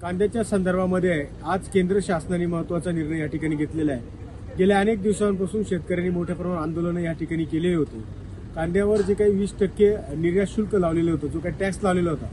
कांद्याच्या संदर्भामध्ये आज केंद्र शासनाने महत्त्वाचा निर्णय या ठिकाणी घेतलेला आहे। गेल्या अनेक दिवसांपासून शेतकऱ्यांनी मोठ्या प्रमाणात आंदोलन या ठिकाणी केले होते। कांद्यावर जे काही 20% निर्यात शुल्क लावलेलं होतं, जो काही टॅक्स लावलेला होता,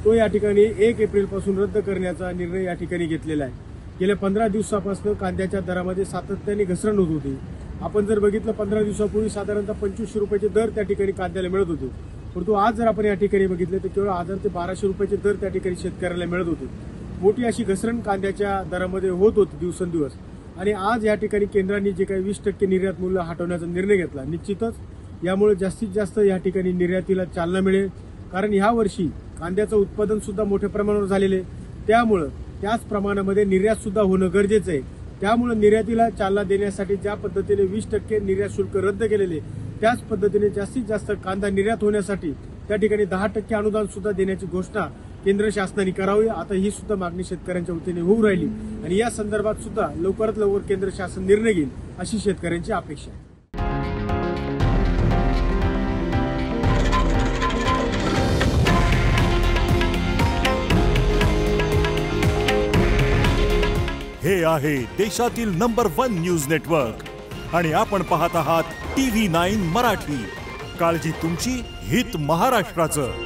तो या ठिकाणी 1 एप्रिलपासून रद्द करण्याचा निर्णय या ठिकाणी घेतलेला आहे। गेल्या 15 दिवसापासून कांद्याच्या दरामध्ये सातत्याने घसरण होत होती। आपण जर बघितलं 15 दिवसापूर्वी साधारणतः 2500 रुपयाचे दर त्या ठिकाणी कांद्याला मिळत होते, परंतु आज जर आपण या ठिकाणी बघितले तर केवळ 1000 ते 1200 रुपयाचे दर त्या ठिकाणी शेतकऱ्याला मिळत होते। मोठी अशी घसरण कांद्याच्या दरामध्ये होत होती दिवसेंदिवस। आणि आज या ठिकाणी केंद्राने जे काही 20% निर्यात मूल्य हटवण्याचा निर्णय घेतला, निश्चितच यामुळे जास्तीत जास्त या ठिकाणी निर्यातीला चालना मिळेल। कारण ह्या वर्षी कांद्याचं उत्पादन सुद्धा मोठ्या प्रमाणावर झालेले, त्यामुळे त्याच प्रमाणामध्ये निर्यात सुद्धा होणं गरजेचं आहे। त्यामुळे निर्यातीला चालना देण्यासाठी ज्या पद्धतीने 20% निर्यात शुल्क रद्द केलेले, त्याच पद्धतीने जास्तीत जास्त कांदा निर्यात होण्यासाठी त्या ठिकाणी 10% अनुदान सुद्धा देण्याची घोषणा केंद्र शासनाने करावी। आता ही सुद्धा मागणी शेतकऱ्यांच्या वतीने होऊ राहिली आणि या संदर्भात सुद्धा लवकरात लवकर केंद्र शासन निर्णय घेईल अशी शेतकऱ्यांची अपेक्षा आहे। हे आहे देशातील नंबर 1 न्यूज नेटवर्क आणि आपण पाहत आहात TV9 मराठी। काळजी तुमची, हित महाराष्ट्राचं।